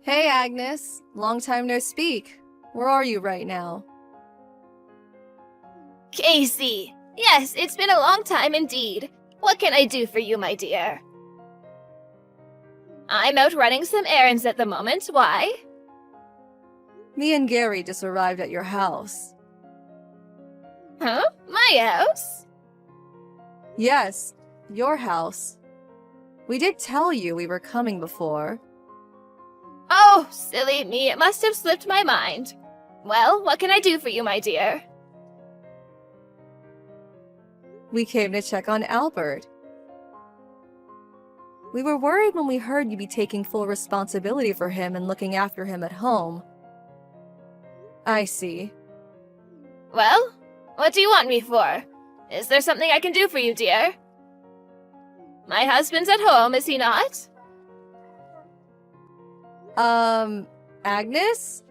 Hey, Agnes. Long time no speak. Where are you right now? Casey! Yes, it's been a long time indeed. What can I do for you, my dear? I'm out running some errands at the moment. Why? Me and Gary just arrived at your house. Huh? My house? Yes, your house. We did tell you we were coming before. Oh, silly me, it must have slipped my mind. Well, what can I do for you, my dear? We came to check on Albert. We were worried when we heard you'd be taking full responsibility for him and looking after him at home. I see. Well, what do you want me for? Is there something I can do for you, dear? My husband's at home, is he not? Agnes?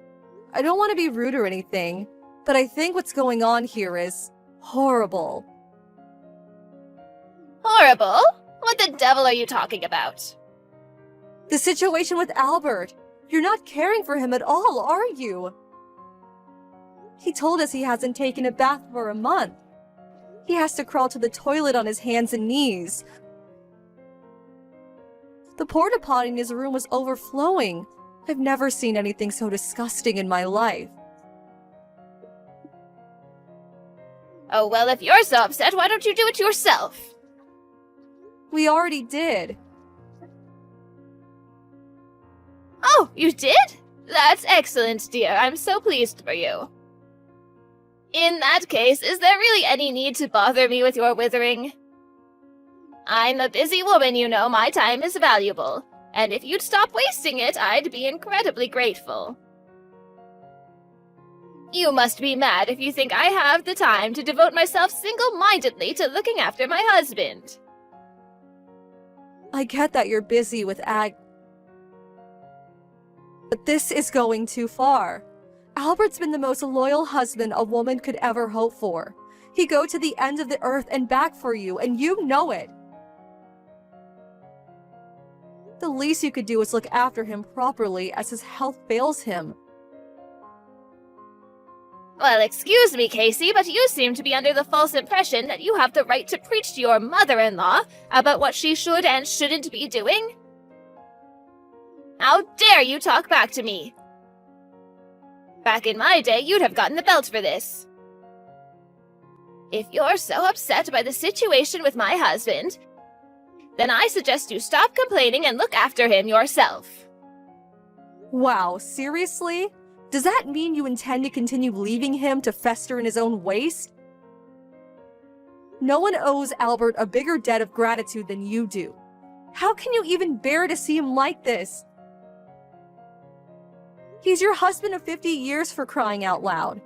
I don't want to be rude or anything, but I think what's going on here is horrible. Horrible? What the devil are you talking about? The situation with Albert. You're not caring for him at all, are you? He told us he hasn't taken a bath for a month. He has to crawl to the toilet on his hands and knees. The porta potty in his room was overflowing. I've never seen anything so disgusting in my life. Oh, well, if you're so upset, why don't you do it yourself? We already did. Oh, you did? That's excellent, dear. I'm so pleased for you. In that case, is there really any need to bother me with your withering? I'm a busy woman, you know. My time is valuable. And if you'd stop wasting it, I'd be incredibly grateful. You must be mad if you think I have the time to devote myself single-mindedly to looking after my husband. I get that you're busy with but this is going too far. Albert's been the most loyal husband a woman could ever hope for. He'd go to the end of the earth and back for you, and you know it. The least you could do is look after him properly as his health fails him. Well, excuse me, Casey, but you seem to be under the false impression that you have the right to preach to your mother-in-law about what she should and shouldn't be doing. How dare you talk back to me? Back in my day, you'd have gotten the belt for this. If you're so upset by the situation with my husband, then I suggest you stop complaining and look after him yourself. Wow, seriously? Does that mean you intend to continue leaving him to fester in his own waste? No one owes Albert a bigger debt of gratitude than you do. How can you even bear to see him like this? He's your husband of 50 years, for crying out loud.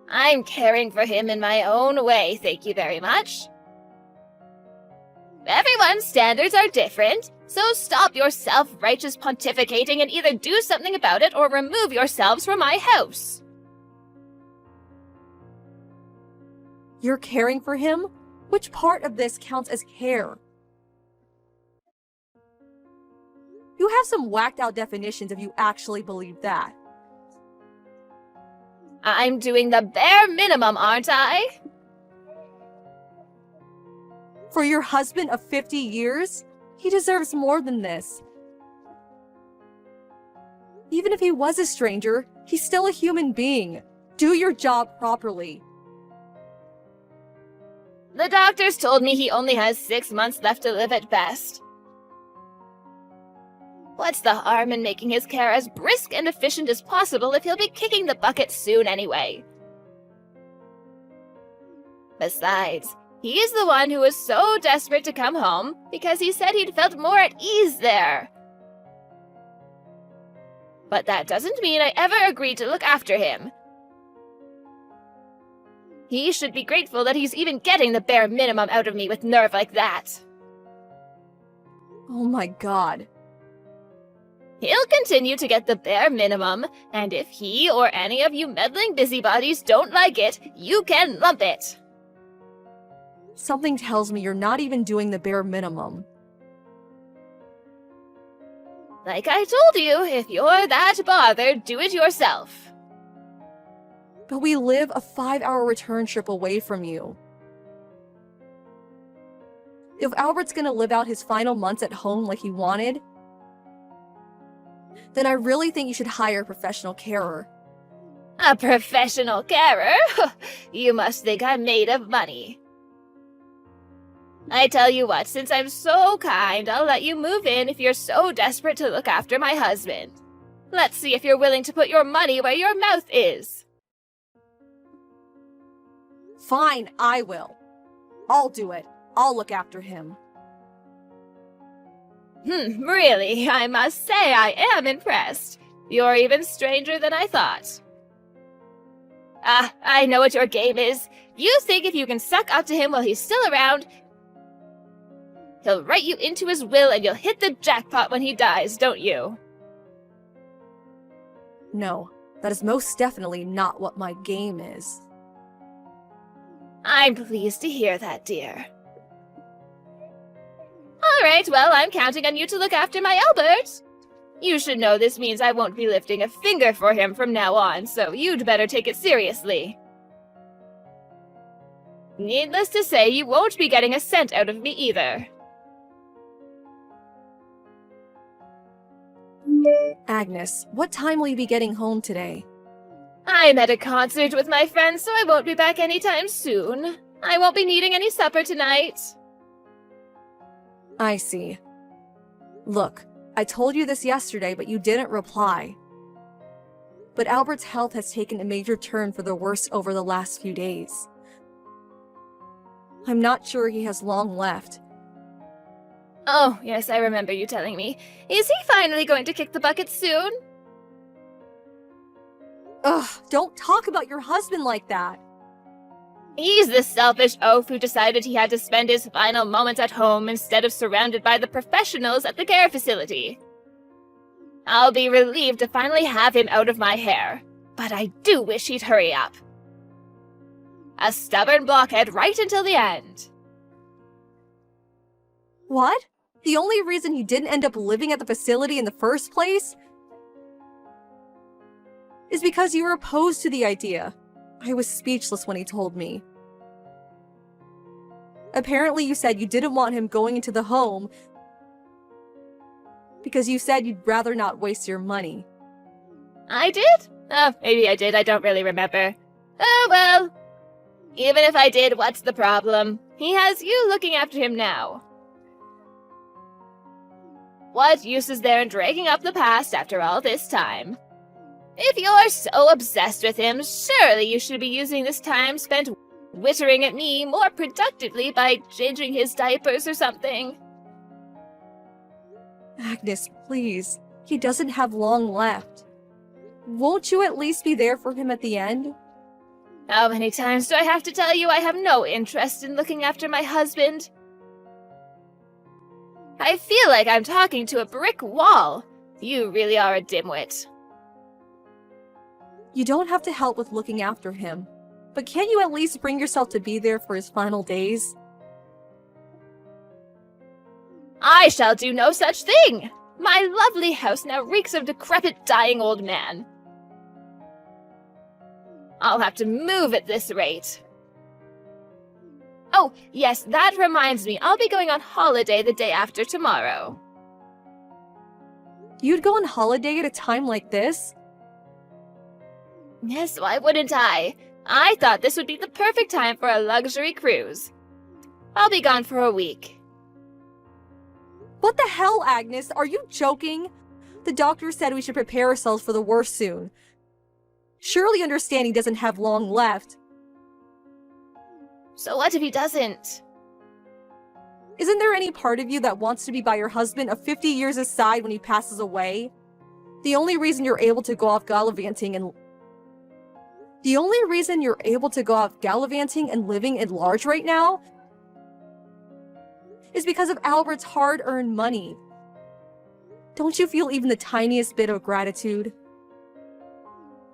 I'm caring for him in my own way, thank you very much. Everyone's standards are different, so stop your self-righteous pontificating and either do something about it or remove yourselves from my house. You're caring for him? Which part of this counts as care? You have some whacked-out definitions if you actually believe that. I'm doing the bare minimum, aren't I? For your husband of 50 years? He deserves more than this. Even if he was a stranger, he's still a human being. Do your job properly. The doctors told me he only has 6 months left to live at best. What's the harm in making his care as brisk and efficient as possible if he'll be kicking the bucket soon anyway? Besides, he's the one who was so desperate to come home because he said he'd felt more at ease there. But that doesn't mean I ever agreed to look after him. He should be grateful that he's even getting the bare minimum out of me with nerve like that. Oh my god. He'll continue to get the bare minimum, and if he or any of you meddling busybodies don't like it, you can lump it. Something tells me you're not even doing the bare minimum. Like I told you, if you're that bothered, do it yourself. But we live a 5-hour return trip away from you. If Albert's gonna live out his final months at home like he wanted, then I really think you should hire a professional carer. A professional carer? You must think I'm made of money. I tell you what, since I'm so kind, I'll let you move in if you're so desperate to look after my husband. Let's see if you're willing to put your money where your mouth is. Fine, I will. I'll do it. I'll look after him. Really, I must say I am impressed. You're even stranger than I thought. I know what your game is. You think if you can suck up to him while he's still around, he'll write you into his will and you'll hit the jackpot when he dies, don't you? No, that is most definitely not what my game is. I'm pleased to hear that, dear. Alright, well, I'm counting on you to look after my Albert. You should know this means I won't be lifting a finger for him from now on, so you'd better take it seriously. Needless to say, you won't be getting a cent out of me either. Agnes, what time will you be getting home today? I'm at a concert with my friends, so I won't be back anytime soon. I won't be needing any supper tonight. I see. Look, I told you this yesterday, but you didn't reply. But Albert's health has taken a major turn for the worse over the last few days. I'm not sure he has long left. Oh, yes, I remember you telling me. Is he finally going to kick the bucket soon? Ugh, don't talk about your husband like that. He's the selfish oaf who decided he had to spend his final moments at home instead of surrounded by the professionals at the care facility. I'll be relieved to finally have him out of my hair, but I do wish he'd hurry up. A stubborn blockhead right until the end. What? The only reason he didn't end up living at the facility in the first place is because you were opposed to the idea. I was speechless when he told me. Apparently you said you didn't want him going into the home because you said you'd rather not waste your money. I did? Oh, maybe I did, I don't really remember. Oh well. Even if I did, what's the problem? He has you looking after him now. What use is there in dragging up the past after all this time? If you're so obsessed with him, surely you should be using this time spent wittering at me more productively by changing his diapers or something. Agnes, please. He doesn't have long left. Won't you at least be there for him at the end? How many times do I have to tell you I have no interest in looking after my husband? I feel like I'm talking to a brick wall. You really are a dimwit. You don't have to help with looking after him, but can't you at least bring yourself to be there for his final days? I shall do no such thing! My lovely house now reeks of decrepit, dying old man. I'll have to move at this rate. Oh, yes, that reminds me. I'll be going on holiday the day after tomorrow. You'd go on holiday at a time like this? Yes, why wouldn't I? I thought this would be the perfect time for a luxury cruise. I'll be gone for a week. What the hell, Agnes? Are you joking? The doctor said we should prepare ourselves for the worst soon. Surely understand he doesn't have long left. So what if he doesn't? Isn't there any part of you that wants to be by your husband of 50 years aside when he passes away? The only reason you're able to go off gallivanting and living at large right now is because of Albert's hard-earned money. Don't you feel even the tiniest bit of gratitude?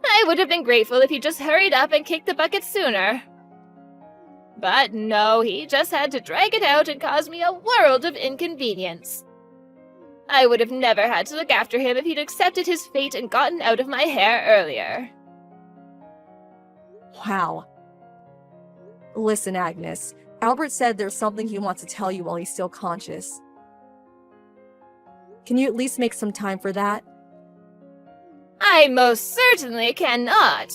I would have been grateful if he just hurried up and kicked the bucket sooner. But no, he just had to drag it out and cause me a world of inconvenience. I would have never had to look after him if he'd accepted his fate and gotten out of my hair earlier. Wow. Listen, Agnes. Albert said there's something he wants to tell you while he's still conscious. Can you at least make some time for that? I most certainly cannot.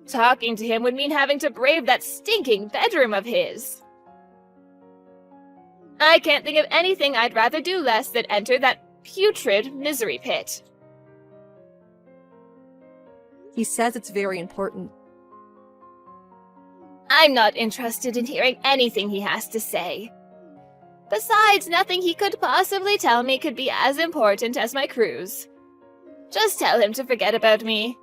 Talking to him would mean having to brave that stinking bedroom of his. I can't think of anything I'd rather do less than enter that putrid misery pit. He says it's very important. I'm not interested in hearing anything he has to say. Besides, nothing he could possibly tell me could be as important as my cruise. Just tell him to forget about me.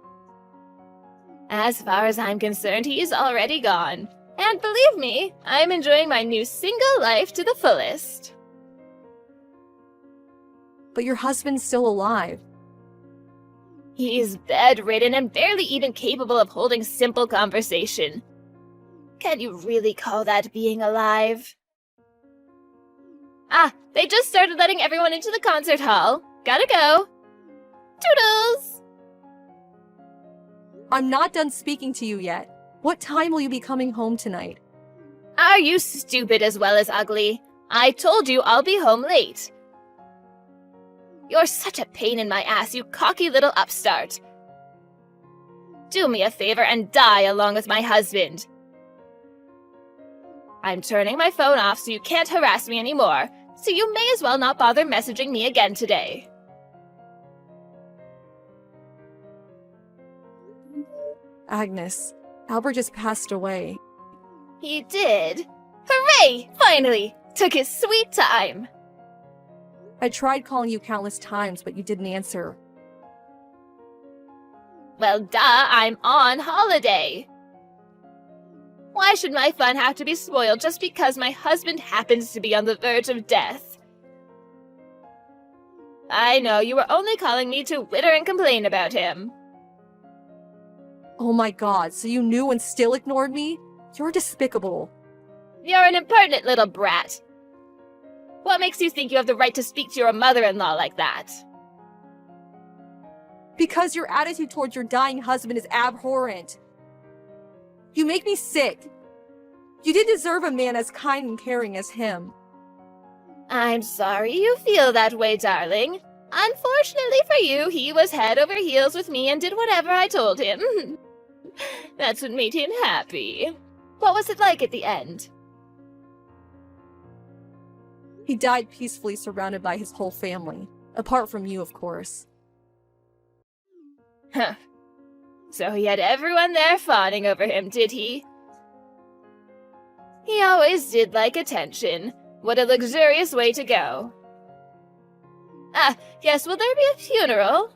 As far as I'm concerned, he's already gone. And believe me, I'm enjoying my new single life to the fullest. But your husband's still alive. He's bedridden and barely even capable of holding simple conversation. Can you really call that being alive? Ah, they just started letting everyone into the concert hall. Gotta go. Toodles! I'm not done speaking to you yet. What time will you be coming home tonight? Are you stupid as well as ugly? I told you I'll be home late. You're such a pain in my ass, you cocky little upstart. Do me a favor and die along with my husband. I'm turning my phone off so you can't harass me anymore, so you may as well not bother messaging me again today. Agnes, Albert just passed away. He did? Hooray! Finally! Took his sweet time. I tried calling you countless times, but you didn't answer. Well, duh, I'm on holiday. Why should my fun have to be spoiled just because my husband happens to be on the verge of death? I know you were only calling me to witter and complain about him. Oh my god, so you knew and still ignored me? You're despicable. You're an impertinent little brat. What makes you think you have the right to speak to your mother-in-law like that? Because your attitude towards your dying husband is abhorrent. You make me sick. You didn't deserve a man as kind and caring as him. I'm sorry you feel that way, darling. Unfortunately for you, he was head over heels with me and did whatever I told him. That's what made him happy. What was it like at the end? He died peacefully surrounded by his whole family. Apart from you, of course. Huh. So he had everyone there fawning over him, did he? He always did like attention. What a luxurious way to go. Ah, yes, will there be a funeral?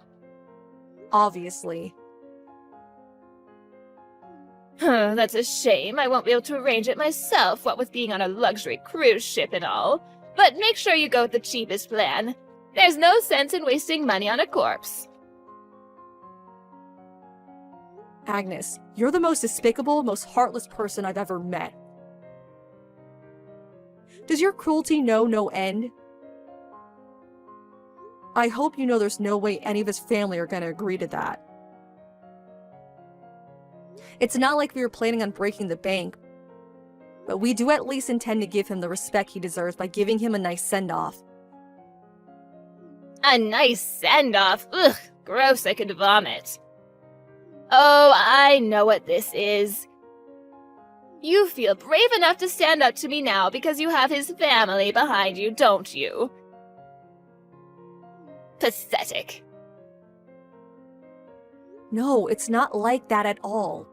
Obviously. That's a shame. I won't be able to arrange it myself, what with being on a luxury cruise ship and all. But make sure you go with the cheapest plan. There's no sense in wasting money on a corpse. Agnes, you're the most despicable, most heartless person I've ever met. Does your cruelty know no end? I hope you know there's no way any of his family are gonna agree to that. It's not like we were planning on breaking the bank, but we do at least intend to give him the respect he deserves by giving him a nice send-off. A nice send-off? Ugh, gross, I could vomit. Oh, I know what this is. You feel brave enough to stand up to me now because you have his family behind you, don't you? Pathetic. No, it's not like that at all.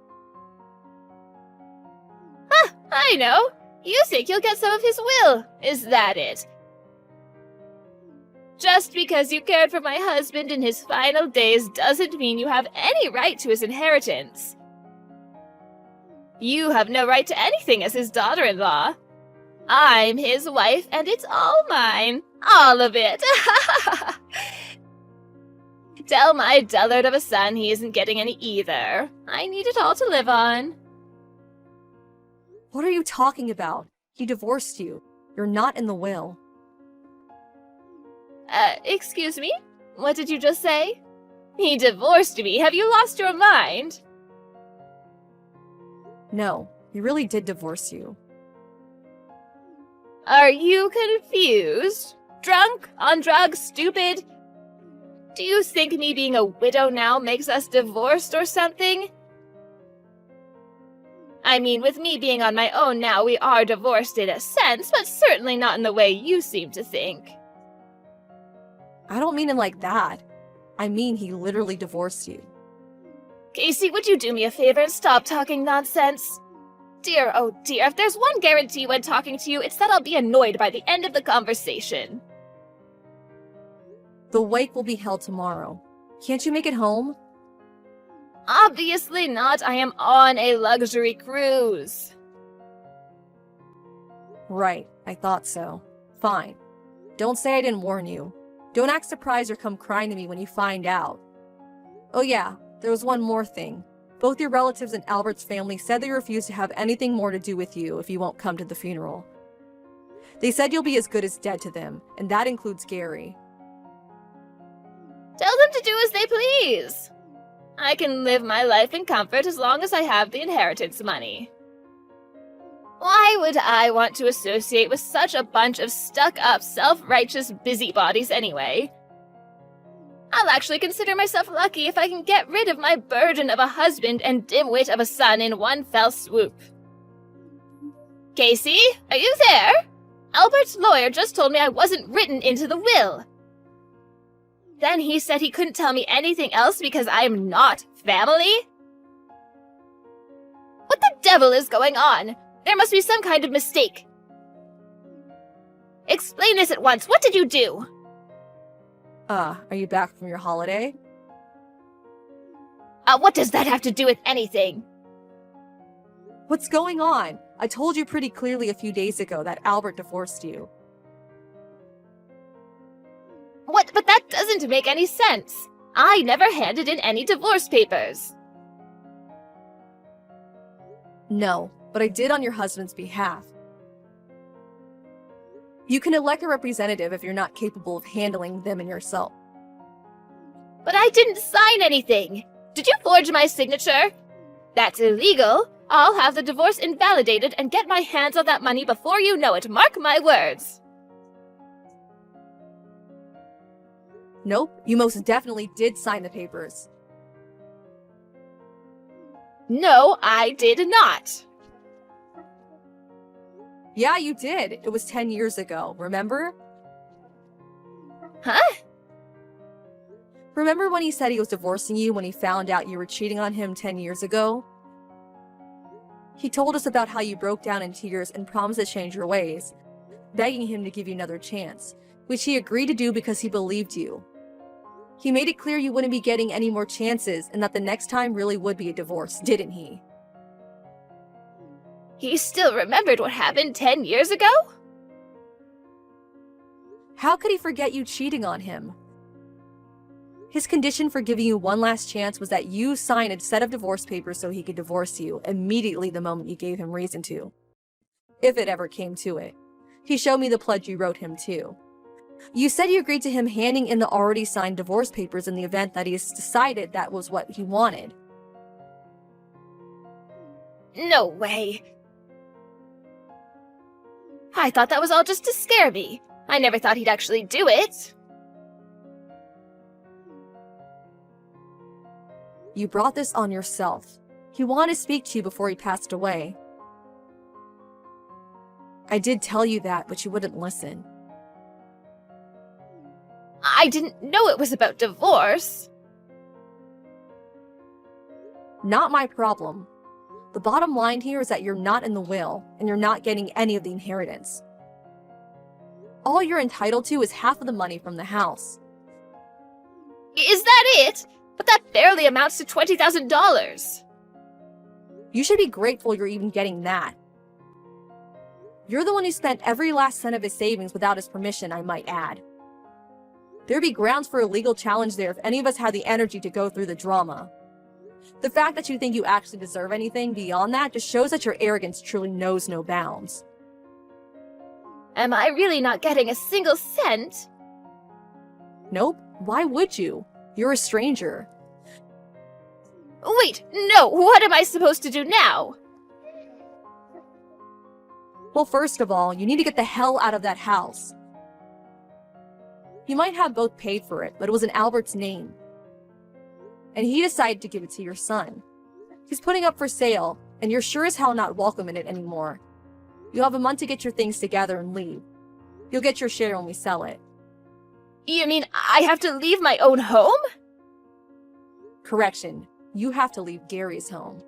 I know. You think you'll get some of his will. Is that it? Just because you cared for my husband in his final days doesn't mean you have any right to his inheritance. You have no right to anything as his daughter-in-law. I'm his wife, and it's all mine. All of it. Tell my dullard of a son he isn't getting any either. I need it all to live on. What are you talking about? He divorced you. You're not in the will. Excuse me? What did you just say? He divorced me. Have you lost your mind? No, he really did divorce you. Are you confused? Drunk? On drugs? Stupid? Do you think me being a widow now makes us divorced or something? I mean, with me being on my own now, we are divorced in a sense, but certainly not in the way you seem to think. I don't mean it like that. I mean he literally divorced you. Casey, would you do me a favor and stop talking nonsense? Dear, oh dear, if there's one guarantee when talking to you, it's that I'll be annoyed by the end of the conversation. The wake will be held tomorrow. Can't you make it home? Obviously not. I am on a luxury cruise. Right, I thought so. Fine. Don't say I didn't warn you. Don't act surprised or come crying to me when you find out. Oh yeah, there was one more thing. Both your relatives and Albert's family said they refuse to have anything more to do with you if you won't come to the funeral. They said you'll be as good as dead to them, and that includes Gary. Tell them to do as they please. I can live my life in comfort as long as I have the inheritance money. Why would I want to associate with such a bunch of stuck-up, self-righteous busybodies anyway? I'll actually consider myself lucky if I can get rid of my burden of a husband and dimwit of a son in one fell swoop. Casey, are you there? Albert's lawyer just told me I wasn't written into the will. Then he said he couldn't tell me anything else because I am not family? What the devil is going on? There must be some kind of mistake. Explain this at once. What did you do? Are you back from your holiday? What does that have to do with anything? What's going on? I told you pretty clearly a few days ago that Albert divorced you. What? But that doesn't make any sense. I never handed in any divorce papers. No, but I did on your husband's behalf. You can elect a representative if you're not capable of handling them in yourself. But I didn't sign anything. Did you forge my signature? That's illegal. I'll have the divorce invalidated and get my hands on that money before you know it. Mark my words. Nope, you most definitely did sign the papers. No, I did not. Yeah, you did. It was 10 years ago, remember? Huh? Remember when he said he was divorcing you when he found out you were cheating on him 10 years ago? He told us about how you broke down in tears and promised to change your ways, begging him to give you another chance, which he agreed to do because he believed you. He made it clear you wouldn't be getting any more chances and that the next time really would be a divorce, didn't he? He still remembered what happened 10 years ago? How could he forget you cheating on him? His condition for giving you one last chance was that you sign a set of divorce papers so he could divorce you immediately the moment you gave him reason to. If it ever came to it. He showed me the pledge you wrote him too. You said you agreed to him handing in the already signed divorce papers in the event that he has decided that was what he wanted. No way. I thought that was all just to scare me. I never thought he'd actually do it. You brought this on yourself. He wanted to speak to you before he passed away. I did tell you that, but you wouldn't listen. I didn't know it was about divorce. Not my problem. The bottom line here is that you're not in the will, and you're not getting any of the inheritance. All you're entitled to is half of the money from the house. Is that it? But that barely amounts to $20,000. You should be grateful you're even getting that. You're the one who spent every last cent of his savings without his permission, I might add. There'd be grounds for a legal challenge there if any of us had the energy to go through the drama. The fact that you think you actually deserve anything beyond that just shows that your arrogance truly knows no bounds. Am I really not getting a single cent? Nope, why would you? You're a stranger. Wait, no, what am I supposed to do now? Well, first of all, you need to get the hell out of that house. You might have both paid for it, but it was in Albert's name. And he decided to give it to your son. He's putting up for sale, and you're sure as hell not welcome in it anymore. You'll have a month to get your things together and leave. You'll get your share when we sell it. You mean I have to leave my own home? Correction, you have to leave Gary's home.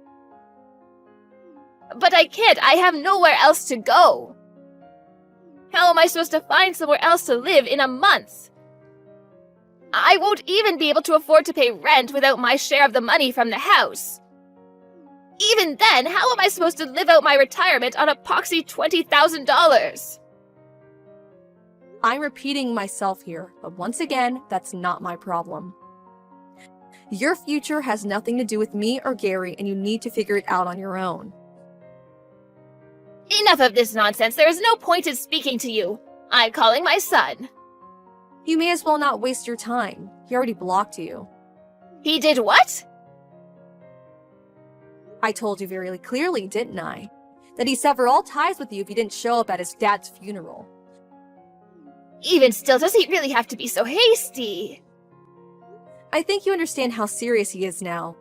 But I can't, I have nowhere else to go. How am I supposed to find somewhere else to live in a month? I won't even be able to afford to pay rent without my share of the money from the house. Even then, how am I supposed to live out my retirement on a poxy $20,000? I'm repeating myself here, but once again, that's not my problem. Your future has nothing to do with me or Gary, and you need to figure it out on your own. Enough of this nonsense. There is no point in speaking to you. I'm calling my son. You may as well not waste your time. He already blocked you. He did what? I told you very clearly, didn't I? That he'd sever all ties with you if you didn't show up at his dad's funeral. Even still, does he really have to be so hasty? I think you understand how serious he is now.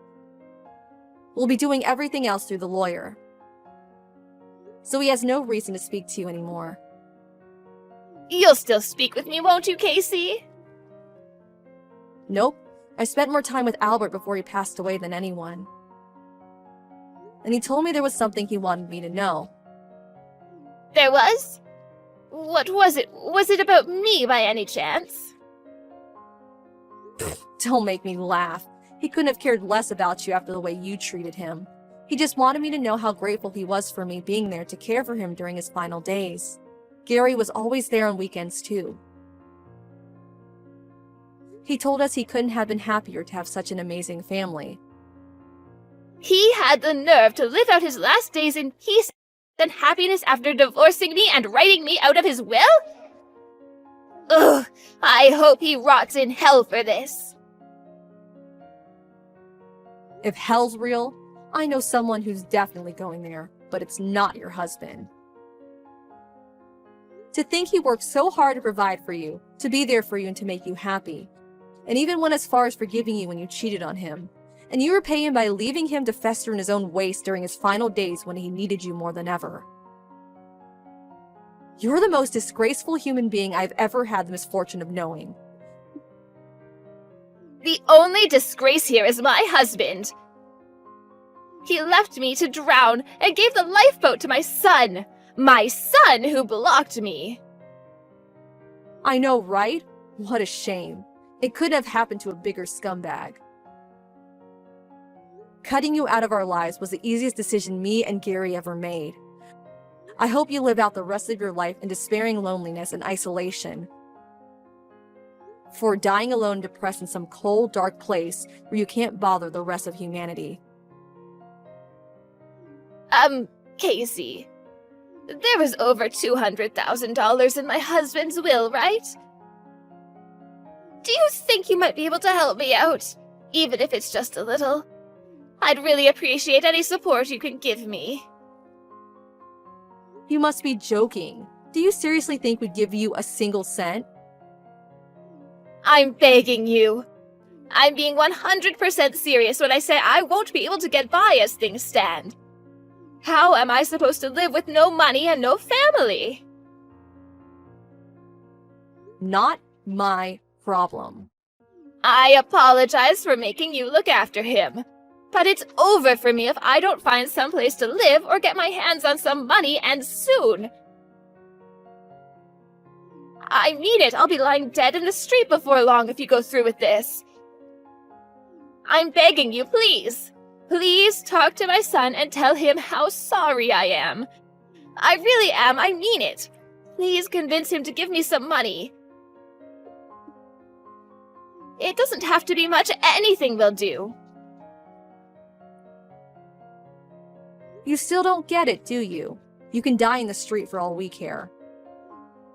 We'll be doing everything else through the lawyer. So he has no reason to speak to you anymore. You'll still speak with me, won't you, Casey? Nope. I spent more time with Albert before he passed away than anyone. And he told me there was something he wanted me to know. There was? What was it? Was it about me by any chance? Don't make me laugh. He couldn't have cared less about you after the way you treated him. He just wanted me to know how grateful he was for me being there to care for him during his final days. Gary was always there on weekends too. He told us he couldn't have been happier to have such an amazing family. He had the nerve to live out his last days in peace and happiness after divorcing me and writing me out of his will? Ugh, I hope he rots in hell for this. If hell's real, I know someone who's definitely going there, but it's not your husband. To think he worked so hard to provide for you, to be there for you and to make you happy, and even went as far as forgiving you when you cheated on him, and you repay him by leaving him to fester in his own waste during his final days when he needed you more than ever. You're the most disgraceful human being I've ever had the misfortune of knowing. The only disgrace here is my husband. He left me to drown and gave the lifeboat to my son. My son who blocked me. I know, right? What a shame. It couldn't have happened to a bigger scumbag. Cutting you out of our lives was the easiest decision me and Gary ever made. I hope you live out the rest of your life in despairing loneliness and isolation. For dying alone, depressed in some cold, dark place where you can't bother the rest of humanity. Casey. There was over $200,000 in my husband's will, right? Do you think you might be able to help me out? Even if it's just a little. I'd really appreciate any support you can give me. You must be joking. Do you seriously think we'd give you a single cent? I'm begging you. I'm being 100% serious when I say I won't be able to get by as things stand. How am I supposed to live with no money and no family? Not my problem. I apologize for making you look after him. But it's over for me if I don't find some place to live or get my hands on some money, and soon. I mean it, I'll be lying dead in the street before long if you go through with this. I'm begging you, please. Please talk to my son and tell him how sorry I am. I really am, I mean it. Please convince him to give me some money. It doesn't have to be much, anything will do. You still don't get it, do you? You can die in the street for all we care.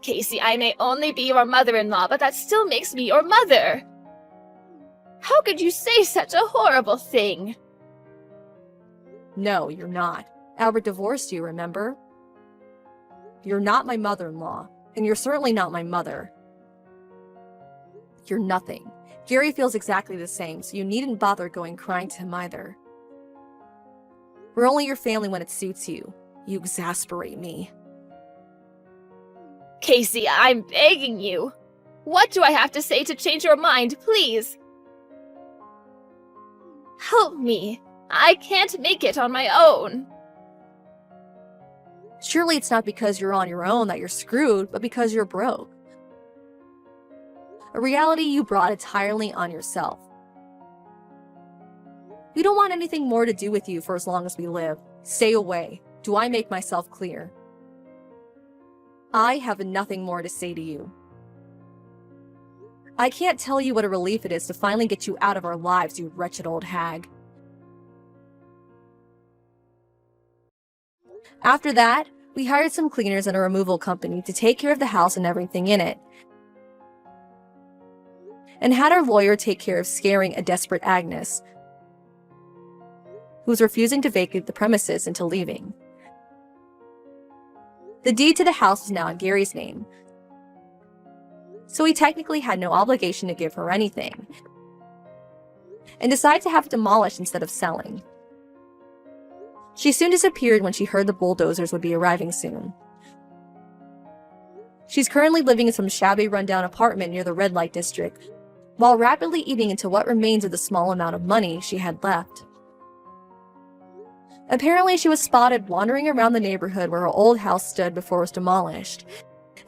Casey, I may only be your mother-in-law, but that still makes me your mother. How could you say such a horrible thing? No, you're not. Albert divorced you, remember? You're not my mother-in-law, and you're certainly not my mother. You're nothing. Gary feels exactly the same, so you needn't bother going crying to him either. We're only your family when it suits you. You exasperate me. Casey, I'm begging you. What do I have to say to change your mind, please? Help me. I can't make it on my own. Surely it's not because you're on your own that you're screwed, but because you're broke. A reality you brought entirely on yourself. We don't want anything more to do with you for as long as we live. Stay away. Do I make myself clear? I have nothing more to say to you. I can't tell you what a relief it is to finally get you out of our lives, you wretched old hag. After that, we hired some cleaners and a removal company to take care of the house and everything in it, and had our lawyer take care of scaring a desperate Agnes, who was refusing to vacate the premises until leaving. The deed to the house was now in Gary's name, so he technically had no obligation to give her anything, and decided to have it demolished instead of selling. She soon disappeared when she heard the bulldozers would be arriving soon. She's currently living in some shabby rundown apartment near the red light district, while rapidly eating into what remains of the small amount of money she had left. Apparently, she was spotted wandering around the neighborhood where her old house stood before it was demolished,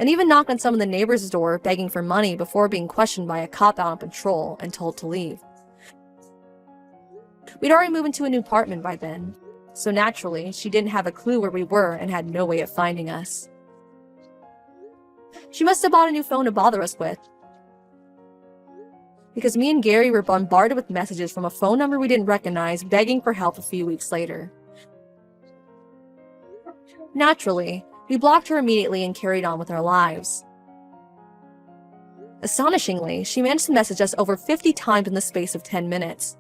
and even knocked on some of the neighbors' door begging for money before being questioned by a cop out on patrol and told to leave. We'd already moved into a new apartment by then, so naturally, she didn't have a clue where we were and had no way of finding us. She must have bought a new phone to bother us with, because me and Gary were bombarded with messages from a phone number we didn't recognize begging for help a few weeks later. Naturally, we blocked her immediately and carried on with our lives. Astonishingly, she managed to message us over 50 times in the space of 10 minutes.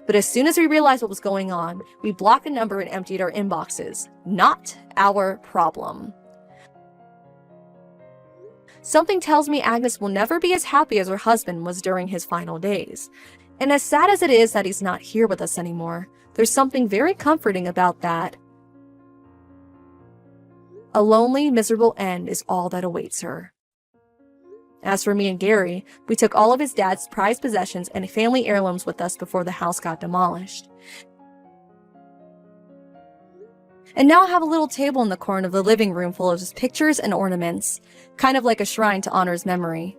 But as soon as we realized what was going on, we blocked the number and emptied our inboxes. Not our problem. Something tells me Agnes will never be as happy as her husband was during his final days. And as sad as it is that he's not here with us anymore, there's something very comforting about that. A lonely, miserable end is all that awaits her. As for me and Gary, we took all of his dad's prized possessions and family heirlooms with us before the house got demolished. And now I have a little table in the corner of the living room full of his pictures and ornaments, kind of like a shrine to honor his memory.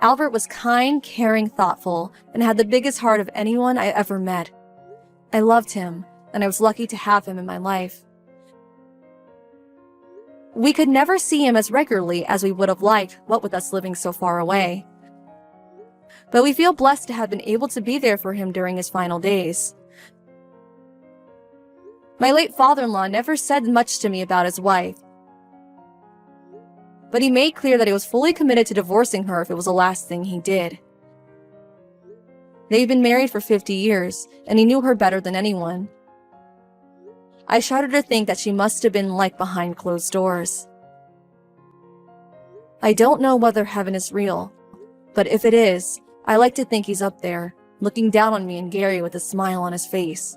Albert was kind, caring, thoughtful, and had the biggest heart of anyone I ever met. I loved him, and I was lucky to have him in my life. We could never see him as regularly as we would have liked, what with us living so far away. But we feel blessed to have been able to be there for him during his final days. My late father-in-law never said much to me about his wife, but he made clear that he was fully committed to divorcing her if it was the last thing he did. They'd been married for 50 years, and he knew her better than anyone. I shudder to think that she must have been like behind closed doors. I don't know whether heaven is real, but if it is, I like to think he's up there, looking down on me and Gary with a smile on his face.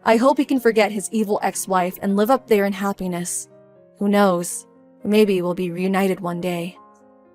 I hope he can forget his evil ex-wife and live up there in happiness. Who knows? Maybe we'll be reunited one day.